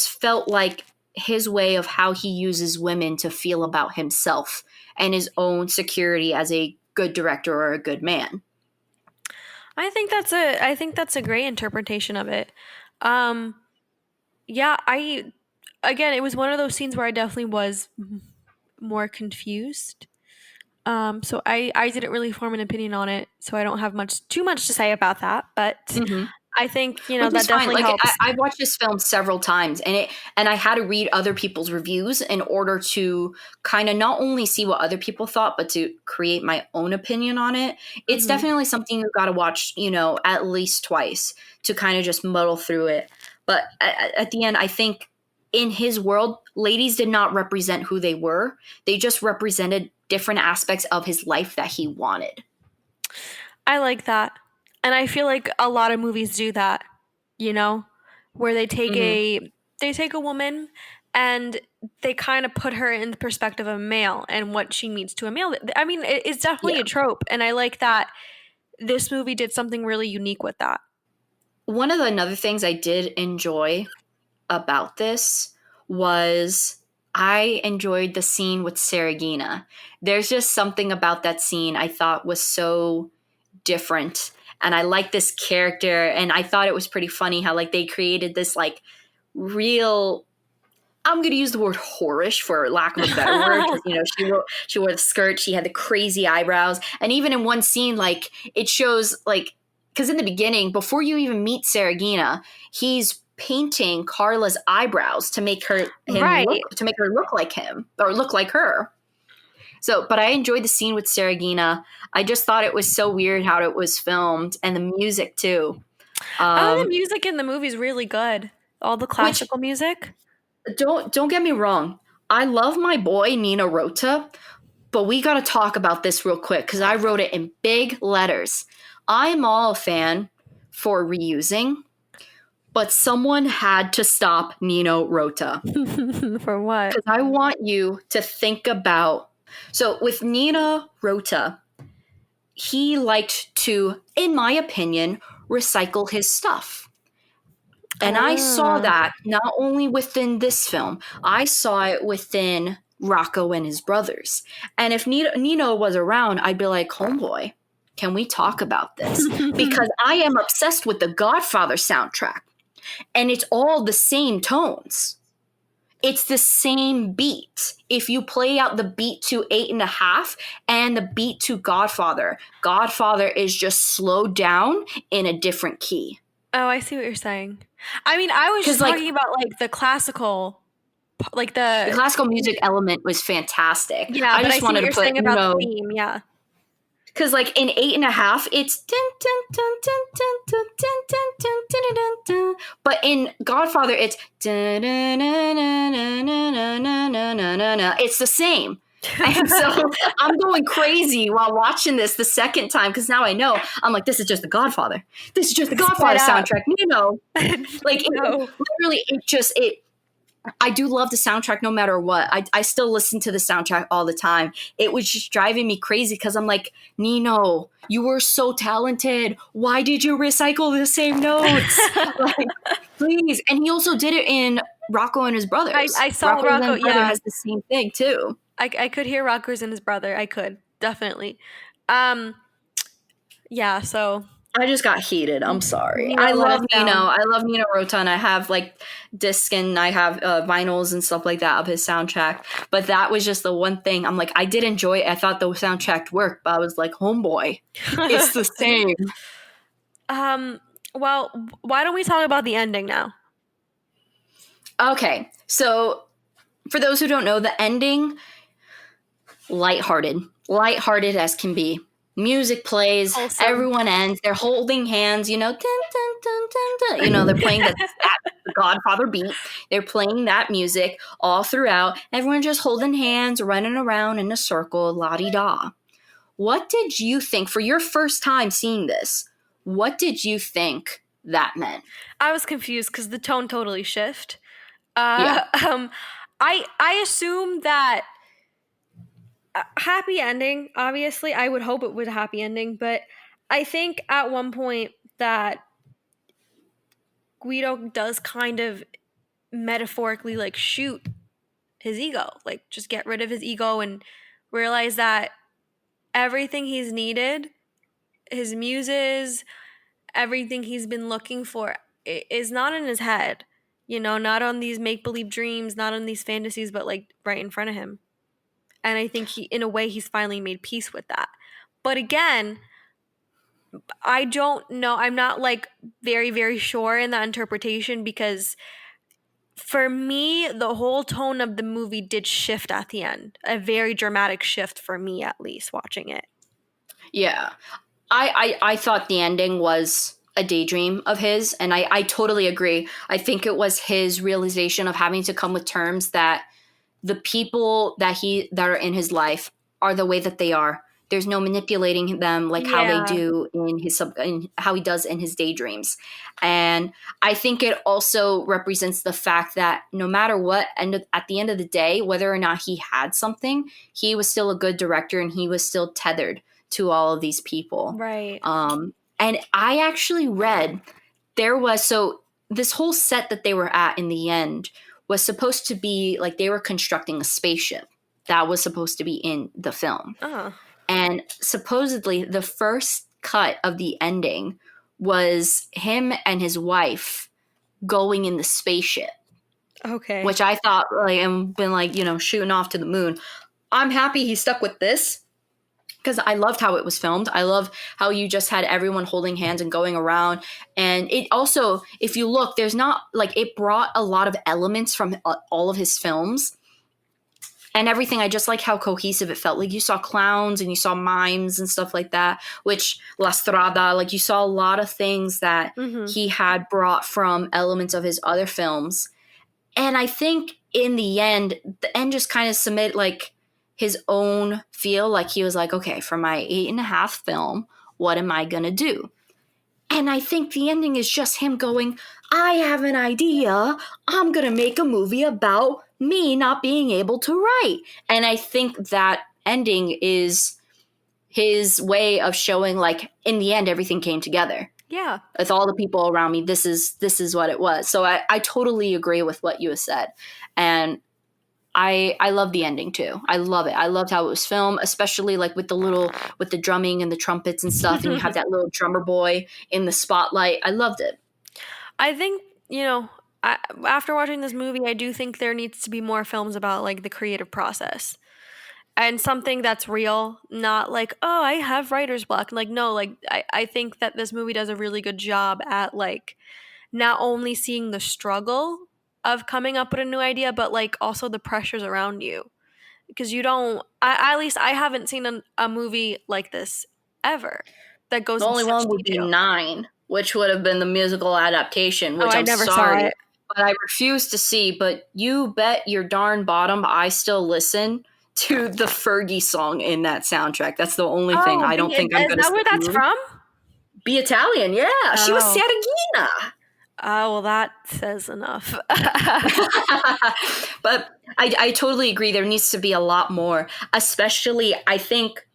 felt like his way of how he uses women to feel about himself and his own security as a good director or a good man. I think that's a great interpretation of it. Um yeah, I again, it was one of those scenes where I definitely was more confused. So I didn't really form an opinion on it, so I don't have too much to say about that, but Mm-hmm. I think, Which that is fine. definitely Like helps. I watched this film several times, and I had to read other people's reviews in order to kind of not only see what other people thought, but to create my own opinion on it. It's Mhm. definitely something you got to watch, at least twice to kind of just muddle through it. But at the end, I think in his world, ladies did not represent who they were. They just represented different aspects of his life that he wanted. I like that. And I feel like a lot of movies do that, you know, where Hmm. they take a woman and they kind of put her in the perspective of a male and what she means to a male. I mean, it's definitely Yeah. a trope, and I like that this movie did something really unique with that. One of the another things I did enjoy about this was I enjoyed the scene with Saragina. There's just something about that scene I thought was so different. And I like this character, and I thought it was pretty funny how like they created this like real, I'm going to use the word whorish for lack of a better word, because she wore the skirt, she had the crazy eyebrows, and even in one scene, like it shows like because in the beginning, before you even meet Saragina, he's painting Carla's eyebrows to make Right. her look like him or look like her. So, but I enjoyed the scene with Saragina. I just thought it was so weird how it was filmed and the music too. Oh, the Um, music in the movie is really good. All the which classical music. don't get me wrong. I love my boy Nino Rota, but we got to talk about this real quick because I wrote it in big letters. I'm all a fan for reusing, but someone had to stop Nino Rota For what? because I want you to think about. So with Nino Rota, he liked to, in my opinion, recycle his stuff. And I saw Ah. that not only within this film, I saw it within Rocco and his brothers. And if Nino was around, I'd be like, homeboy, can we talk about this? Because I am obsessed with the Godfather soundtrack, and it's all the same tones. It's the same beat. If you play out the beat to 8.5 and the beat to Godfather, Godfather is just slowed down in a different key. Oh, I see what you're saying. I mean, I was just Because, like, talking about like the classical, like the the classical music element was fantastic. yeah, I but I just see wanted what to you're put, saying about the theme. Yeah. because like in 8.5, it's dun, dun, dun, dun, dun, dun, dun, dun, dun, dun, dun, dun. But in Godfather, it's dun, dun, dun, dun, dun, dun, dun, dun, dun, dun, dun. It's the same. And so I'm going crazy while watching this the second time because now I know. I'm like, this is just the Godfather. This is just the Sped Godfather up. soundtrack. Like No. literally, it I do love the soundtrack no matter what. I still listen to the soundtrack all the time. It was just driving me crazy because I'm like, Nino, you were so talented. Why did you recycle the same notes? Like, please. And he also did it in Rocco and his brothers. I saw Rocco and Rocco. his brother Yeah, has the same thing too. I could hear Rocco's and his brother. I could definitely. Um, yeah. So I just got heated. I'm sorry. Nino I let us love Nino. down. I love Nino Rota, and I have like disc and I have vinyls and stuff like that of his soundtrack. But that was just the one thing. I'm like, I did enjoy it. I thought the soundtrack worked, but I was like, homeboy, it's the same. um. Well, why don't we talk about the ending now? Okay, so for those who don't know, the ending, lighthearted as can be. Music plays, Wholesome. everyone ends, they're holding hands, dun, dun, dun, dun, dun. They're playing that Godfather beat. They're playing that music all throughout. Everyone just holding hands, running around in a circle, la di da. What did you think for your first time seeing this? What did you think that meant? I was confused because the tone totally shift. Yeah. Uh, um, I assume that happy ending. Obviously, I would hope it was a happy ending, but I think at one point that Guido does kind of metaphorically like shoot his ego, like just get rid of his ego and realize that everything he's needed, his muses, everything he's been looking for is not in his head. Not on these make believe dreams, not on these fantasies, but like right in front of him. And I think in a way, he's finally made peace with that. But again, I don't know. I'm not like very, very sure in that interpretation because for me, the whole tone of the movie did shift at the end. A very dramatic shift for me, at least, watching it. Yeah. I thought the ending was a daydream of his, and I totally agree. I think it was his realization of having to come with terms that the people that are in his life are the way that they are. There's no manipulating them like how they Yeah. do in how he does in his daydreams. And I think it also represents the fact that no matter what, at the end of the day, whether or not he had something, he was still a good director and he was still tethered to all of these people. Right. And I actually read so this whole set that they were at in the end was supposed to be like they were constructing a spaceship that was supposed to be in the film. And supposedly the first cut of the ending was him and his wife going in the spaceship. Okay. Which I thought like and been like, shooting off to the moon. I'm happy he stuck with this because I loved how it was filmed. I love how you just had everyone holding hands and going around. And it also, if you look, there's not like it brought a lot of elements from all of his films and everything. I just like how cohesive it felt. Like you saw clowns and you saw mimes and stuff like that, which La Strada, like you saw a lot of things that he had brought from elements of his other films. And I think in the end just kind of submit like his own feel. Like he was like, okay, for my 8.5 film, what am I going to do? And I think the ending is just him going, I have an idea. I'm going to make a movie about me not being able to write. And I think that ending is his way of showing like in the end, everything came together. Yeah. With all the people around me, this is what it was. So I totally agree with what you have said. And I love the ending too. I love it. I loved how it was filmed, especially like with the drumming and the trumpets and stuff. And you have that little drummer boy in the spotlight. I loved it. I think, after watching this movie, I do think there needs to be more films about like the creative process and something that's real, not like, oh, I have writer's block. Like, no, like I think that this movie does a really good job at like not only seeing the struggle of coming up with a new idea, but like also the pressures around you. Because you don't, at least I haven't seen a movie like this ever that goes The into only such one would be detail. 9, which would have been the musical adaptation, which I I'm never saw sorry, it. but I refuse to see. But you bet your darn bottom I still listen to the Fergie song in that soundtrack. That's the only thing. I don't think I'm Is going to that where that's from? Be Italian, yeah. She was Oh. Sergina. Oh, well, that says enough. But I totally agree. There needs to be a lot more, especially I think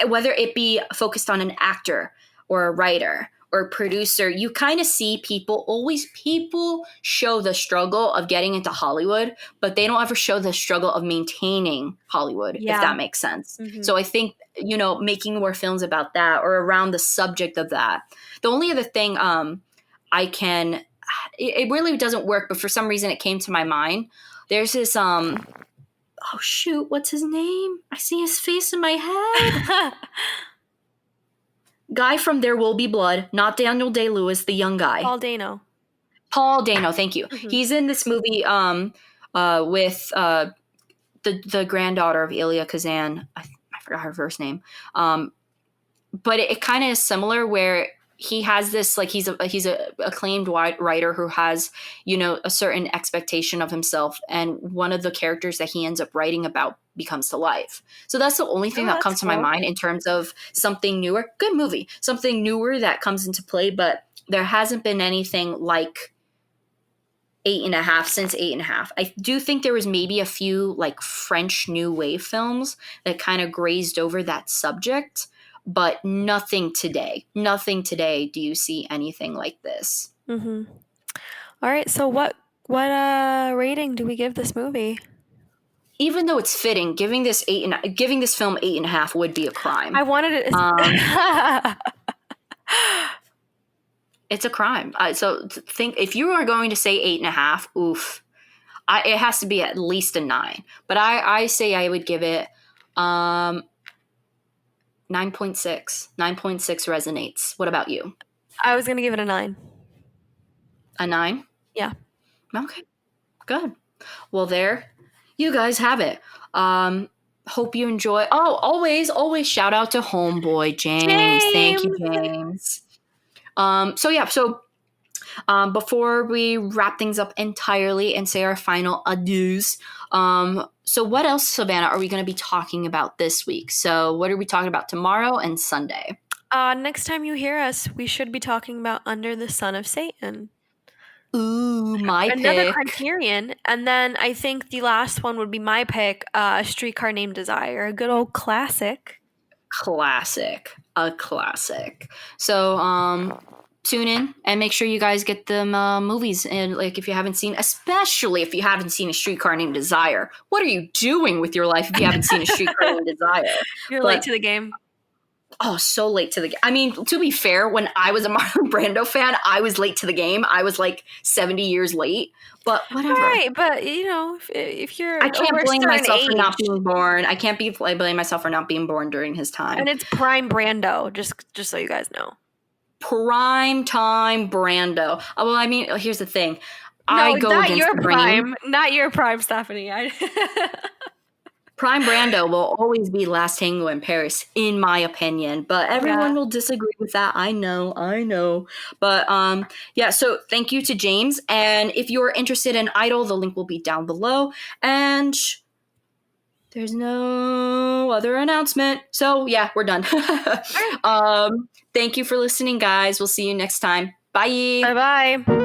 whether it be focused on an actor or a writer or a producer, you kind of see people show the struggle of getting into Hollywood, but they don't ever show the struggle of maintaining Hollywood, if that makes sense. So I think, making more films about that or around the subject of that. The only other thing it really doesn't work, but for some reason it came to my mind. There's this oh shoot, what's his name? I see his face in my head. Guy from There Will Be Blood, not Daniel Day-Lewis, the young guy. Paul Dano. Paul Dano, thank you. He's in this movie with the granddaughter of Elia Kazan. I forgot her first name. But it kind of is similar where he has this, like he's a acclaimed writer who has, a certain expectation of himself. And one of the characters that he ends up writing about becomes to life. So that's the only thing that comes to my mind in terms of something newer. Good movie. Something newer that comes into play, but there hasn't been anything like 8.5 since 8.5. I do think there was maybe a few like French New Wave films that kind of grazed over that subject, but nothing today. Nothing today do you see anything like this. All right, so what rating do we give this movie? Even though it's fitting, giving this film 8.5 would be a crime. I wanted it. It's a crime. So think if you are going to say 8.5, oof, it has to be at least a 9. But I say I would give it 9.6. 9.6 resonates. What about you? I was going to give it a 9. A 9? Yeah. Okay, good. Well, there you guys have it. Hope you enjoy. Oh, always shout out to homeboy James. Thank you, James. Before we wrap things up entirely and say our final adieus, so what else, Savannah, are we going to be talking about this week? So what are we talking about tomorrow and Sunday? Next time you hear us, we should be talking about Under the Son of Satan. Ooh, my Another pick. Criterion. And then I think the last one would be my pick, Streetcar Named Desire. A good old classic. A classic. So, tune in and make sure you guys get them movies. And like, if you haven't seen, especially if you haven't seen A Streetcar Named Desire, what are you doing with your life if you haven't seen A Streetcar Named Desire? You're late to the game. Oh, so late to the game. I mean, to be fair, when I was a Marlon Brando fan, I was late to the game. I was like 70 years late, but whatever. Right, but you know, if you're, I can't blame myself for not being born. I can't blame myself for not being born during his time. And it's prime Brando, just so you guys know. Prime time Brando. Well, I mean, here's the thing. No, I go not against your the prime, grain. not your prime, Stephanie. Prime Brando will always be Last Tango in Paris, in my opinion. But everyone will disagree with that. I know. But yeah, so thank you to James. And if you're interested in Idol, the link will be down below. And there's no other announcement. So yeah, we're done. Thank you for listening, guys. We'll see you next time. Bye. Bye-bye.